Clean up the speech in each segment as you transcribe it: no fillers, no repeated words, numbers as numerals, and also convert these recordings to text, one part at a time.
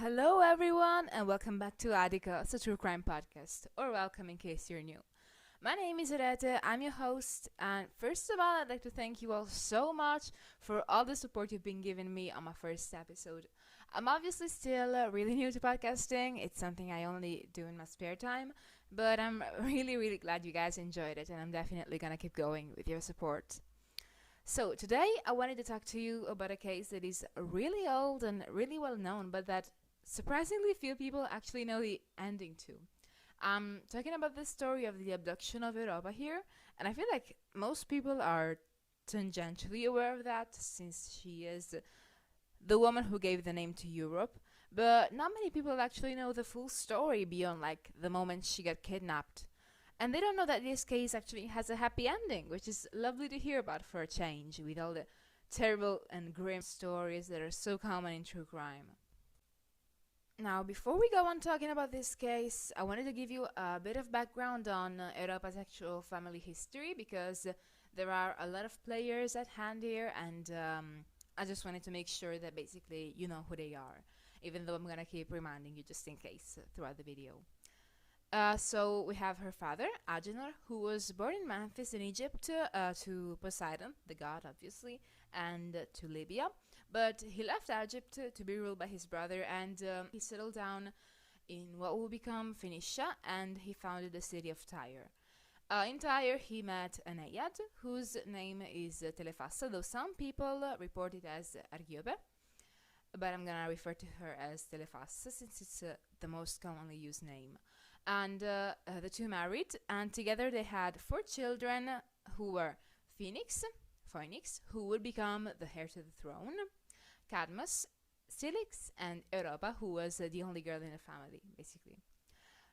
Hello, everyone, and welcome back to Adikos, a true crime podcast, or welcome in case you're new. My name is Arete, I'm your host, and first of all, I'd like to thank you all so much for all the support you've been giving me on my first episode. I'm obviously still really new to podcasting, it's something I only do in my spare time, but I'm really glad you guys enjoyed it, and I'm definitely gonna keep going with your support. So, today I wanted to talk to you about a case that is really old and really well known, but that surprisingly few people actually know the ending to. I'm talking about the story of the abduction of Europa here, and I feel like most people are tangentially aware of that since she is the woman who gave the name to Europe, but not many people actually know the full story beyond like the moment she got kidnapped. And they don't know that this case actually has a happy ending, which is lovely to hear about for a change, with all the terrible and grim stories that are so common in true crime. Now, before we go on talking about this case, I wanted to give you a bit of background on Europa's actual family history because there are a lot of players at hand here, and I just wanted to make sure that basically you know who they are, even though I'm gonna keep reminding you just in case throughout the video. So we have her father, Agenor, who was born in Memphis in Egypt to Poseidon, the god obviously, and to Libya. But he left Egypt to be ruled by his brother, and he settled down in what will become Phoenicia, and he founded the city of Tyre. In Tyre, he met a Naiad, whose name is Telephassa, though some people report it as Argiope, but I'm gonna refer to her as Telephassa since it's the most commonly used name. And the two married, and together they had 4 children who were Phoenix, who would become the heir to the throne, Cadmus, Cilix, and Europa, who was the only girl in the family, basically.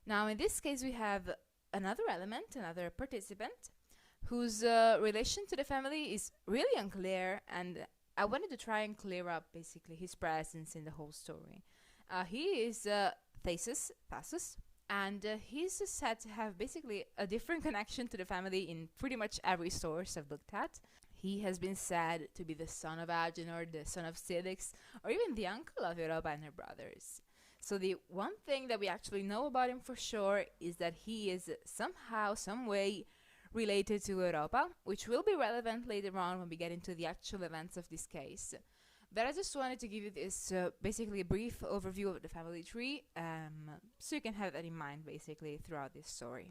Now, in this case, we have another element, another participant, whose relation to the family is really unclear, and I wanted to try and clear up, basically, his presence in the whole story. He is Thasus, and he's said to have basically a different connection to the family in pretty much every source I've looked at. He has been said to be the son of Agenor, the son of Cilix, or even the uncle of Europa and her brothers. So the one thing that we actually know about him for sure is that he is somehow, some way related to Europa, which will be relevant later on when we get into the actual events of this case. But I just wanted to give you this basically a brief overview of the family tree, so you can have that in mind basically throughout this story.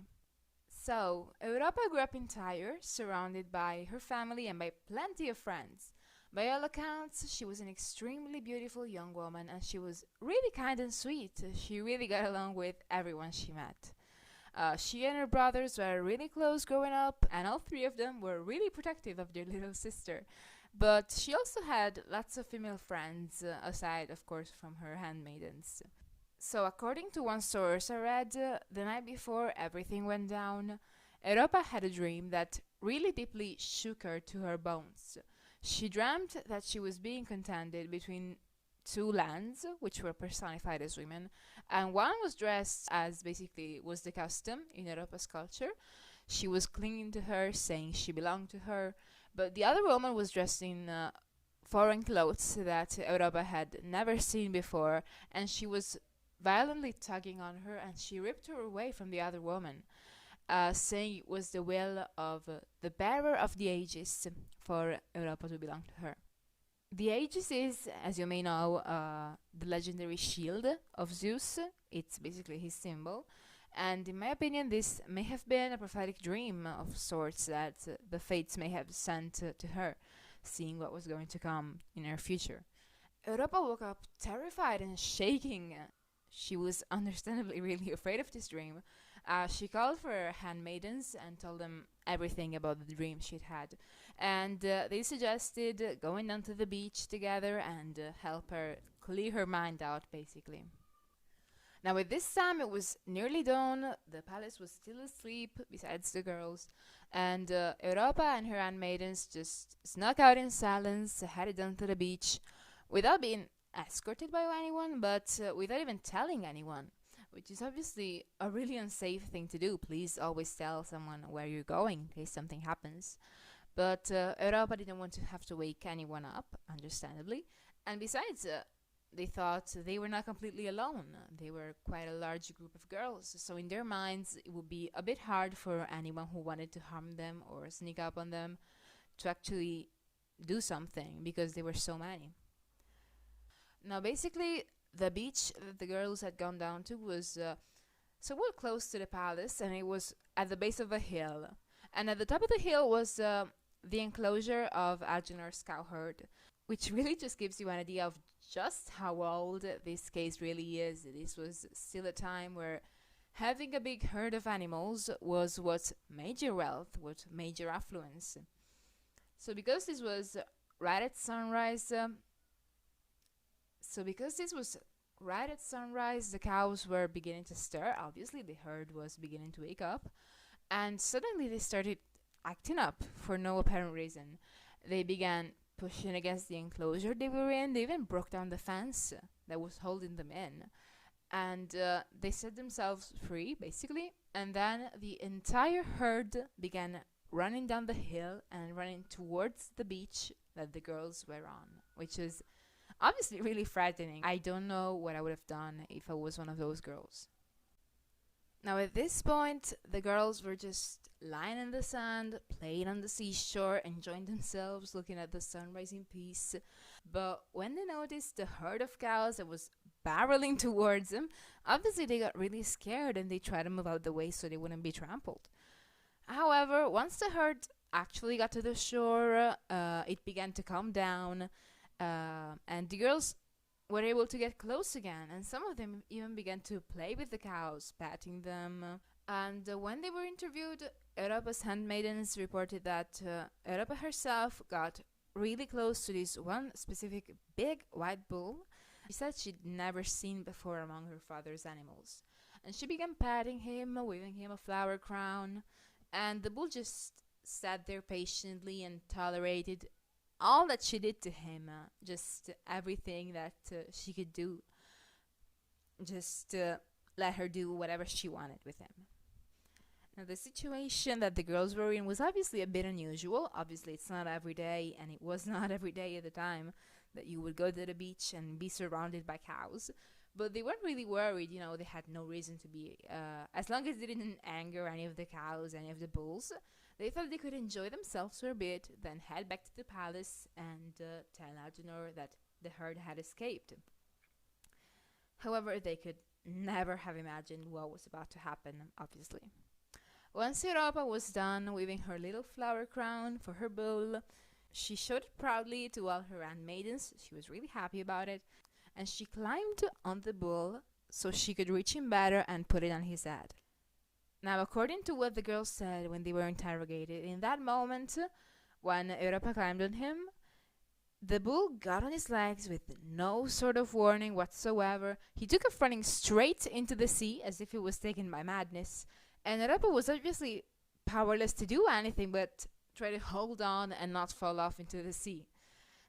So, Europa grew up in Tyre, surrounded by her family and by plenty of friends. By all accounts, she was an extremely beautiful young woman, and she was really kind and sweet. She really got along with everyone she met. She and her brothers were really close growing up, and all 3 of them were really protective of their little sister. But she also had lots of female friends, aside, of course, from her handmaidens. So, according to one source I read, the night before everything went down, Europa had a dream that really deeply shook her to her bones. She dreamt that she was being contended between 2 lands, which were personified as women, and one was dressed as basically was the custom in Europa's culture. She was clinging to her, saying she belonged to her, but the other woman was dressed in foreign clothes that Europa had never seen before, and she was violently tugging on her, and she ripped her away from the other woman, saying it was the will of the bearer of the Aegis for Europa to belong to her. The Aegis is, as you may know, the legendary shield of Zeus. It's basically his symbol. And in my opinion, this may have been a prophetic dream of sorts that the fates may have sent to her, seeing what was going to come in her future. Europa woke up terrified and shaking. She was understandably really afraid of this dream. She called for her handmaidens and told them everything about the dream she'd had. And they suggested going down to the beach together and help her clear her mind out, basically. Now, at this time, it was nearly dawn. The palace was still asleep, besides the girls. And Europa and her handmaidens just snuck out in silence, headed down to the beach, without being escorted by anyone, but without even telling anyone, which is obviously a really unsafe thing to do. Please always tell someone where you're going in case something happens. But Europa didn't want to have to wake anyone up, understandably. And besides, they thought they were not completely alone. They were quite a large group of girls, so in their minds it would be a bit hard for anyone who wanted to harm them or sneak up on them to actually do something because they were so many. Now, basically, the beach that the girls had gone down to was somewhat close to the palace, and it was at the base of a hill. And at the top of the hill was the enclosure of Agenor's cowherd, which really just gives you an idea of just how old this case really is. This was still a time where having a big herd of animals was what made your wealth, what made your affluence. So because this was right at sunrise, the cows were beginning to stir. Obviously, the herd was beginning to wake up, and suddenly they started acting up for no apparent reason. They began pushing against the enclosure they were in. They even broke down the fence that was holding them in, and they set themselves free, basically. And then the entire herd began running down the hill and running towards the beach that the girls were on, which is obviously really frightening. I don't know what I would have done if I was one of those girls. Now, at this point, the girls were just lying in the sand, playing on the seashore, enjoying themselves, looking at the sunrise in peace. But when they noticed the herd of cows that was barreling towards them, obviously they got really scared and they tried to move out the way so they wouldn't be trampled. However, once the herd actually got to the shore, it began to calm down, and the girls were able to get close again, and some of them even began to play with the cows, patting them. And when they were interviewed, Europa's handmaidens reported that Europa herself got really close to this one specific big white bull she said she'd never seen before among her father's animals. And she began patting him, waving him a flower crown, and the bull just sat there patiently and tolerated all that she did to him, just everything that she could do, just let her do whatever she wanted with him. Now, the situation that the girls were in was obviously a bit unusual. Obviously, it's not every day, and it was not every day at the time that you would go to the beach and be surrounded by cows. But they weren't really worried, they had no reason to be. As long as they didn't anger any of the cows, any of the bulls, they thought they could enjoy themselves for a bit, then head back to the palace and tell Agenor that the herd had escaped. However, they could never have imagined what was about to happen, obviously. Once Europa was done weaving her little flower crown for her bull, she showed it proudly to all her handmaidens. She was really happy about it, and she climbed on the bull so she could reach him better and put it on his head. Now, according to what the girls said when they were interrogated, in that moment, when Europa climbed on him, the bull got on his legs with no sort of warning whatsoever. He took off running straight into the sea as if he was taken by madness, and Europa was obviously powerless to do anything but try to hold on and not fall off into the sea.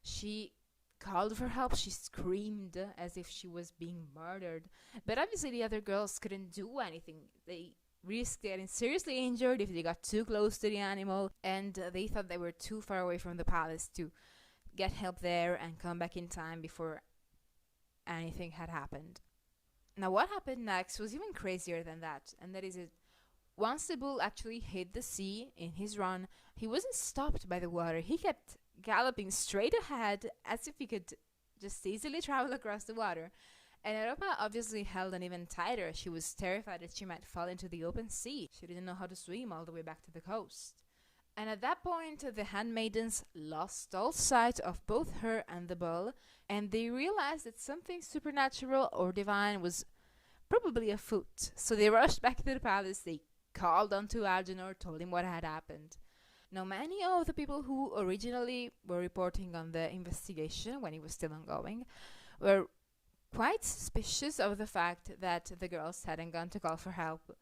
She called for help. She screamed as if she was being murdered, but obviously the other girls couldn't do anything. They risked getting seriously injured if they got too close to the animal, and they thought they were too far away from the palace to get help there and come back in time before anything had happened. Now, what happened next was even crazier than that, and that is it. Once the bull actually hit the sea in his run, he wasn't stopped by the water. He kept galloping straight ahead as if he could just easily travel across the water. And Europa obviously held on even tighter. She was terrified that she might fall into the open sea. She didn't know how to swim all the way back to the coast. And at that point, the handmaidens lost all sight of both her and the bull, and they realized that something supernatural or divine was probably afoot. So they rushed back to the palace. They called onto Agenor, told him what had happened. Now, many of the people who originally were reporting on the investigation when it was still ongoing were quite suspicious of the fact that the girls hadn't gone to call for help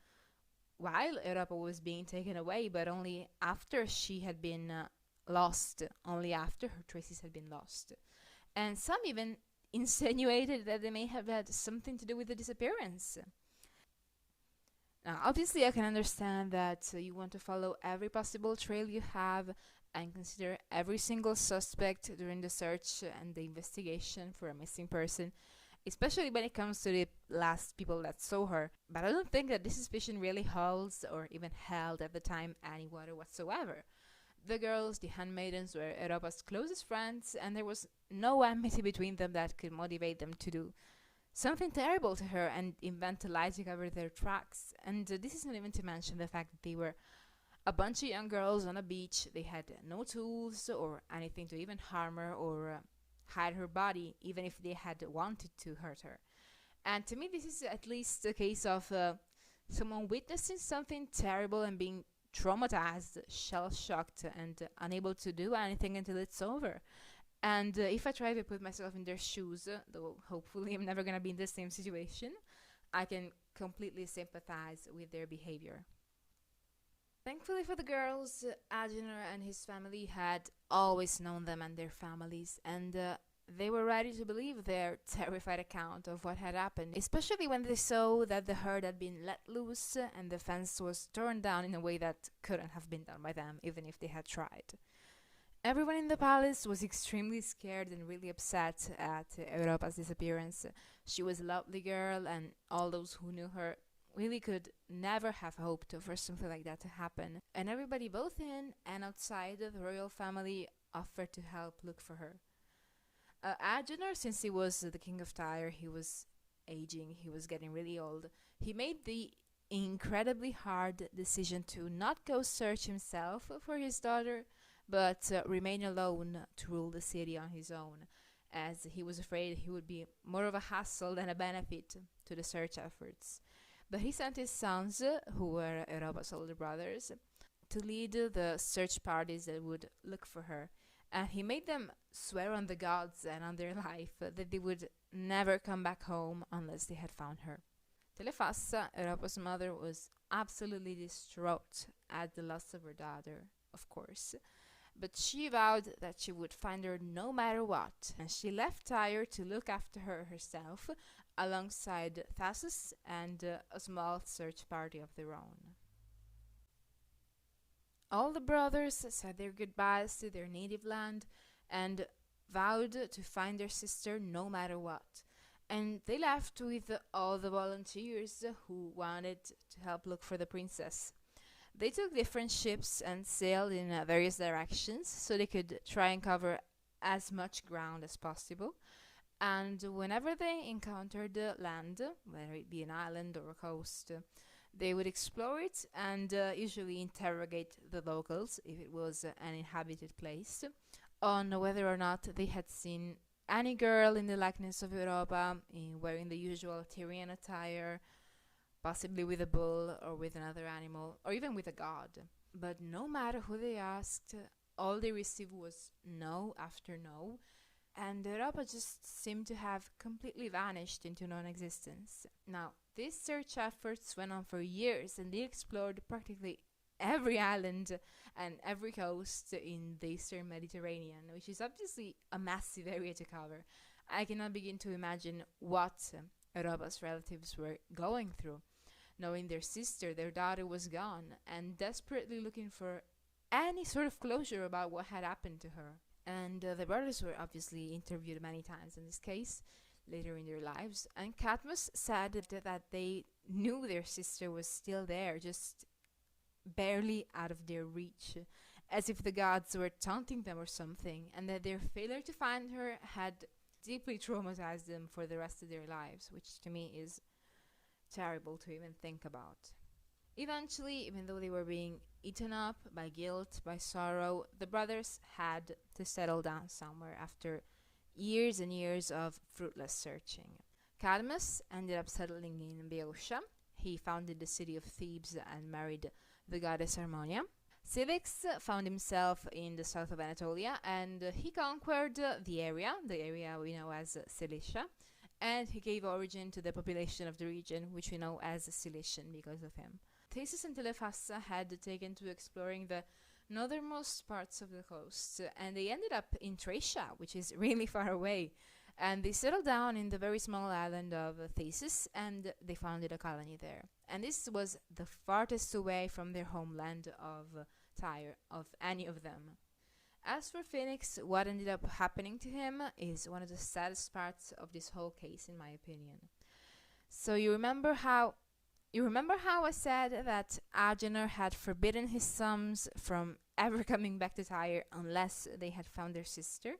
while Europa was being taken away, but only after she had been lost, only after her traces had been lost. And some even insinuated that they may have had something to do with the disappearance. Now, obviously, I can understand that you want to follow every possible trail you have and consider every single suspect during the search and the investigation for a missing person. especially when it comes to the last people that saw her. But I don't think that this suspicion really holds or even held at the time any water whatsoever. The girls, the handmaidens, were Europa's closest friends, and there was no enmity between them that could motivate them to do something terrible to her and invent a lie to cover their tracks. And this is not even to mention the fact that they were a bunch of young girls on a beach. They had no tools or anything to even harm her or hide her body, even if they had wanted to hurt her. And to me, this is at least a case of someone witnessing something terrible and being traumatized, shell-shocked, and unable to do anything until it's over. And if I try to put myself in their shoes, though hopefully I'm never gonna be in the same situation, I can completely sympathize with their behavior. Thankfully for the girls, Agenor and his family had always known them and their families, and they were ready to believe their terrified account of what had happened, especially when they saw that the herd had been let loose and the fence was torn down in a way that couldn't have been done by them, even if they had tried. Everyone in the palace was extremely scared and really upset at Europa's disappearance. She was a lovely girl, and all those who knew her really could never have hoped for something like that to happen. And everybody, both in and outside the royal family, offered to help look for her. Agenor, since he was the king of Tyre, he was aging, he was getting really old. He made the incredibly hard decision to not go search himself for his daughter, but remain alone to rule the city on his own, as he was afraid he would be more of a hassle than a benefit to the search efforts. But he sent his sons, who were Europa's older brothers, to lead the search parties that would look for her, and he made them swear on the gods and on their life that they would never come back home unless they had found her. Telefassa, Europa's mother, was absolutely distraught at the loss of her daughter, of course, but she vowed that she would find her no matter what, and she left Tyre to look after her herself, alongside Thasus and a small search party of their own. All the brothers said their goodbyes to their native land and vowed to find their sister no matter what. And they left with all the volunteers who wanted to help look for the princess. They took different ships and sailed in various directions so they could try and cover as much ground as possible. And whenever they encountered land, whether it be an island or a coast, they would explore it and usually interrogate the locals, if it was an inhabited place, on whether or not they had seen any girl in the likeness of Europa, wearing the usual Tyrian attire, possibly with a bull or with another animal, or even with a god. But no matter who they asked, all they received was no after no, and Europa just seemed to have completely vanished into non-existence. Now, these search efforts went on for years, and they explored practically every island and every coast in the Eastern Mediterranean, which is obviously a massive area to cover. I cannot begin to imagine what Europa's relatives were going through, knowing their sister, their daughter, was gone, and desperately looking for any sort of closure about what had happened to her. And the brothers were obviously interviewed many times in this case, later in their lives, and Cadmus said that they knew their sister was still there, just barely out of their reach, as if the gods were taunting them or something, and that their failure to find her had deeply traumatized them for the rest of their lives, which to me is terrible to even think about. Eventually, even though they were being eaten up by guilt, by sorrow, the brothers had to settle down somewhere after years and years of fruitless searching. Cadmus ended up settling in Boeotia. He founded the city of Thebes and married the goddess Harmonia. Cilix found himself in the south of Anatolia, and he conquered the area we know as Cilicia, and he gave origin to the population of the region, which we know as Cilician because of him. Theseus and Telefassa had taken to exploring the northernmost parts of the coast, and they ended up in Thracia, which is really far away. And they settled down in the very small island of Thesis, and they founded a colony there. And this was the farthest away from their homeland of Tyre, of any of them. As for Phoenix, what ended up happening to him is one of the saddest parts of this whole case, in my opinion. So you remember how I said that Agenor had forbidden his sons from ever coming back to Tyre unless they had found their sister?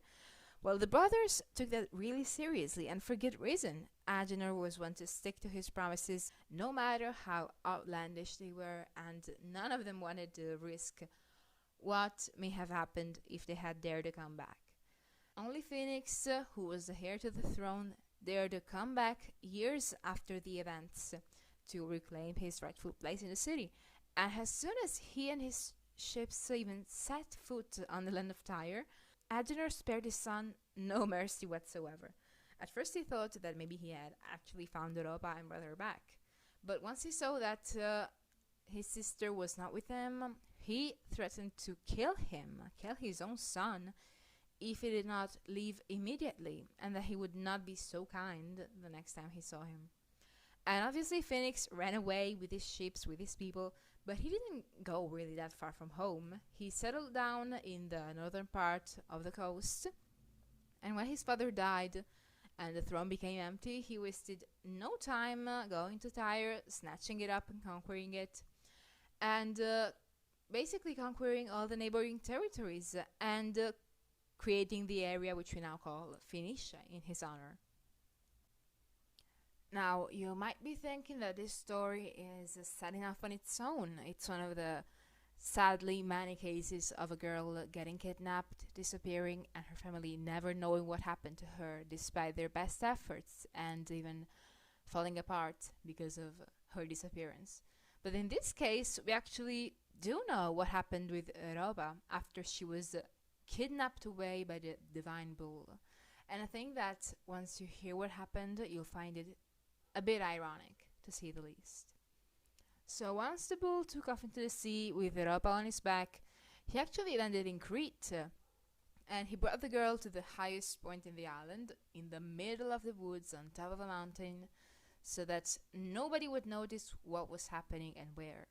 Well, the brothers took that really seriously, and for good reason. Agenor was one to stick to his promises, no matter how outlandish they were, and none of them wanted to risk what may have happened if they had dared to come back. Only Phoenix, who was the heir to the throne, dared to come back years after the events to reclaim his rightful place in the city. And as soon as he and his ships even set foot on the land of Tyre, Agenor spared his son no mercy whatsoever. At first he thought that maybe he had actually found Europa and brought her back. But once he saw that his sister was not with him, he threatened to kill his own son, if he did not leave immediately, and that he would not be so kind the next time he saw him. And obviously Phoenix ran away with his ships, with his people, but he didn't go really that far from home. He settled down in the northern part of the coast, and when his father died and the throne became empty, he wasted no time going to Tyre, snatching it up and conquering it, and basically conquering all the neighboring territories and creating the area which we now call Phoenicia in his honor. Now, you might be thinking that this story is sad enough on its own. It's one of the sadly many cases of a girl getting kidnapped, disappearing, and her family never knowing what happened to her despite their best efforts, and even falling apart because of her disappearance. But in this case, we actually do know what happened with Europa after she was kidnapped away by the divine bull. And I think that once you hear what happened, you'll find it a bit ironic, to say the least. So once the bull took off into the sea with Europa on his back, he actually landed in Crete, and he brought the girl to the highest point in the island, in the middle of the woods on top of a mountain, so that nobody would notice what was happening and where.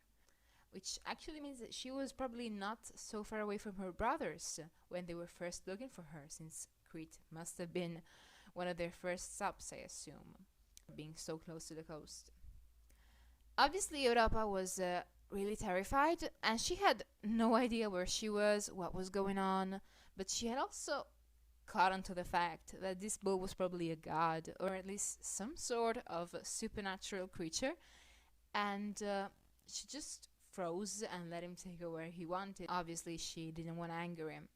Which actually means that she was probably not so far away from her brothers when they were first looking for her, since Crete must have been one of their first stops, I assume, being so close to the coast. Obviously, Europa was really terrified, and she had no idea where she was, what was going on, but she had also caught on to the fact that this bull was probably a god, or at least some sort of supernatural creature, and she just froze and let him take her where he wanted. Obviously, she didn't want to anger him.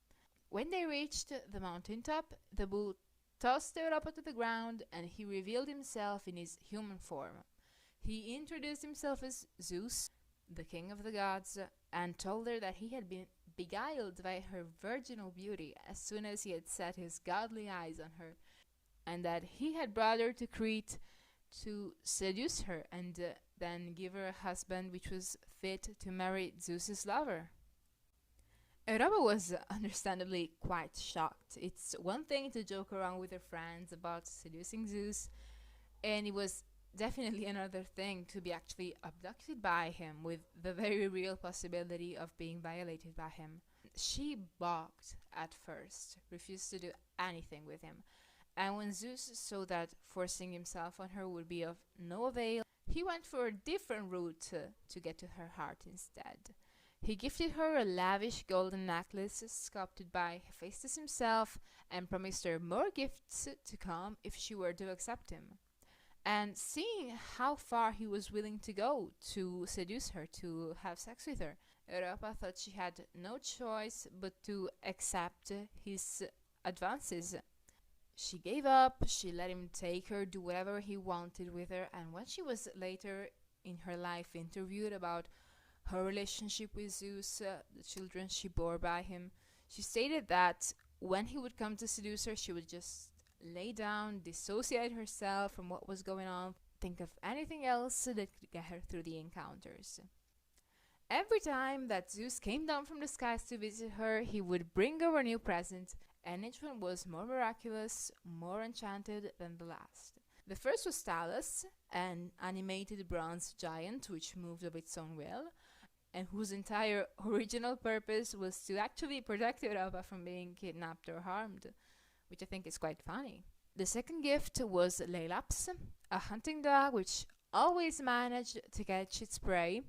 When they reached the mountaintop, the bull tossed Europa to the ground, and he revealed himself in his human form. He introduced himself as Zeus, the king of the gods, and told her that he had been beguiled by her virginal beauty as soon as he had set his godly eyes on her, and that he had brought her to Crete to seduce her and then give her a husband which was fit to marry Zeus's lover. Europa was understandably quite shocked. It's one thing to joke around with her friends about seducing Zeus, and it was definitely another thing to be actually abducted by him, with the very real possibility of being violated by him. She balked at first, refused to do anything with him, and when Zeus saw that forcing himself on her would be of no avail, he went for a different route to get to her heart instead. He gifted her a lavish golden necklace sculpted by Hephaestus himself, and promised her more gifts to come if she were to accept him. And seeing how far he was willing to go to seduce her, to have sex with her, Europa thought she had no choice but to accept his advances. She gave up, she let him take her, do whatever he wanted with her, and when she was later in her life interviewed about her relationship with Zeus, the children she bore by him, she stated that when he would come to seduce her, she would just lay down, dissociate herself from what was going on, think of anything else that could get her through the encounters. Every time that Zeus came down from the skies to visit her, he would bring her a new present, and each one was more miraculous, more enchanted than the last. The first was Talus, an animated bronze giant which moved of its own will, and whose entire original purpose was to actually protect Europa from being kidnapped or harmed, which I think is quite funny. The second gift was Leilaps, a hunting dog which always managed to catch its prey,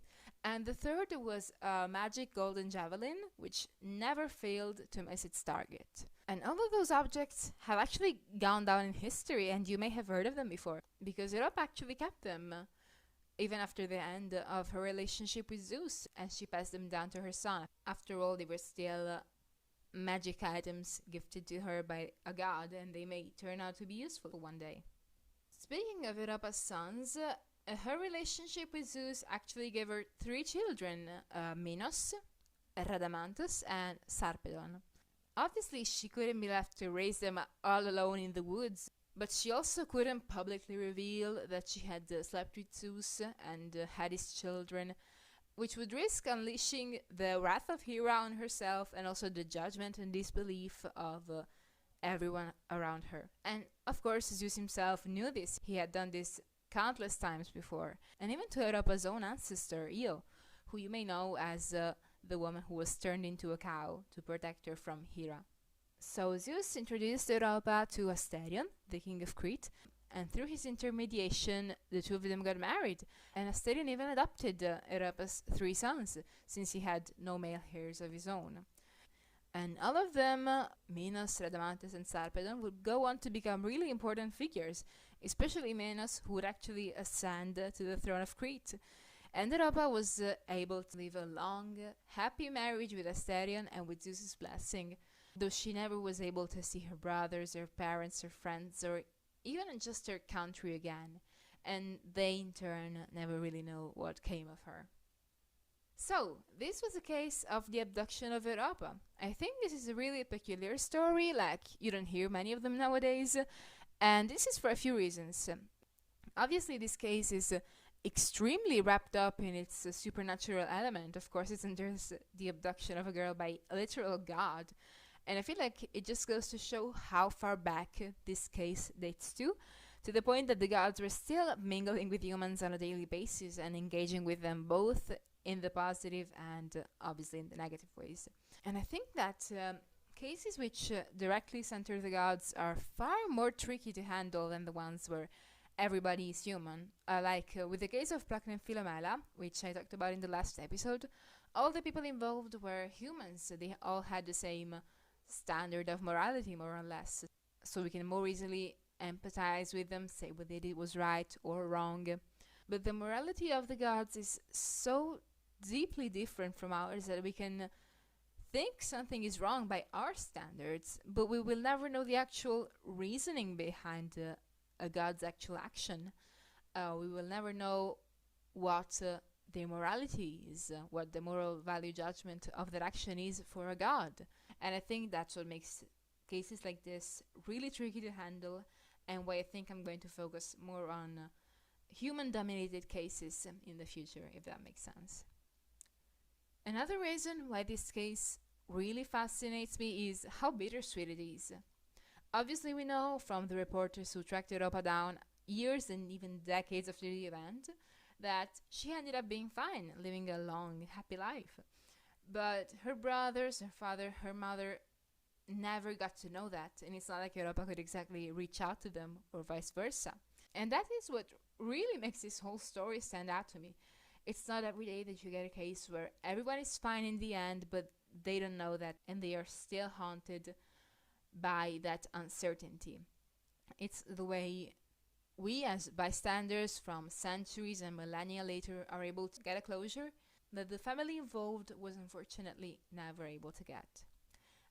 and the third was a magic golden javelin, which never failed to miss its target. And all of those objects have actually gone down in history, and you may have heard of them before, because Europa actually kept them, even after the end of her relationship with Zeus, and she passed them down to her son. After all, they were still magic items gifted to her by a god, and they may turn out to be useful one day. Speaking of Europa's sons, her relationship with Zeus actually gave her 3 children, Minos, Rhadamanthus, and Sarpedon. Obviously, she couldn't be left to raise them all alone in the woods, but she also couldn't publicly reveal that she had slept with Zeus and had his children, which would risk unleashing the wrath of Hera on herself and also the judgment and disbelief of everyone around her. And of course, Zeus himself knew this. He had done this countless times before, and even to Europa's own ancestor, Io, who you may know as the woman who was turned into a cow to protect her from Hera. So Zeus introduced Europa to Asterion, the king of Crete, and through his intermediation, the two of them got married, and Asterion even adopted Europa's 3 sons, since he had no male heirs of his own. And all of them, Minos, Rhadamanthus, and Sarpedon, would go on to become really important figures, especially Minos, who would actually ascend to the throne of Crete. And Europa was able to live a long, happy marriage with Asterion and with Zeus's blessing, though she never was able to see her brothers, her parents, her friends, or even just her country again, and they in turn never really know what came of her. So, this was a case of the abduction of Europa. I think this is a really peculiar story, like you don't hear many of them nowadays, and this is for a few reasons. Obviously, this case is extremely wrapped up in its supernatural element. Of course, it's there's the abduction of a girl by a literal god, and I feel like it just goes to show how far back this case dates to the point that the gods were still mingling with humans on a daily basis and engaging with them both in the positive and obviously in the negative ways. And I think that cases which directly center the gods are far more tricky to handle than the ones where everybody is human. With the case of Placne and Philomela, which I talked about in the last episode, all the people involved were humans. They all had the same standard of morality, more or less. So we can more easily empathize with them, say what they did was right or wrong. But the morality of the gods is so deeply different from ours that we can think something is wrong by our standards, but we will never know the actual reasoning behind a god's actual action. We will never know what their morality is, what the moral value judgment of that action is for a god. And I think that's what makes cases like this really tricky to handle, and why I think I'm going to focus more on human-dominated cases in the future, if that makes sense. Another reason why this case really fascinates me is how bittersweet it is. Obviously, we know from the reporters who tracked Europa down years and even decades after the event that she ended up being fine, living a long, happy life. But her brothers, her father, her mother never got to know that, and it's not like Europa could exactly reach out to them or vice versa. And that is what really makes this whole story stand out to me. It's not every day that you get a case where everyone is fine in the end, but they don't know that, and they are still haunted by that uncertainty. It's the way we as bystanders from centuries and millennia later are able to get a closure that the family involved was unfortunately never able to get.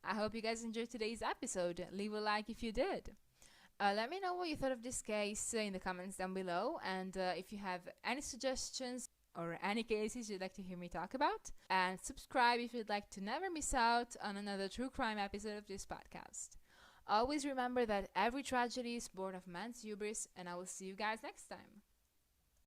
I hope you guys enjoyed today's episode. Leave a like if you did. Let me know what you thought of this case in the comments down below, and if you have any suggestions or any cases you'd like to hear me talk about, and subscribe if you'd like to never miss out on another true crime episode of this podcast. Always remember that every tragedy is born of man's hubris, and I will see you guys next time.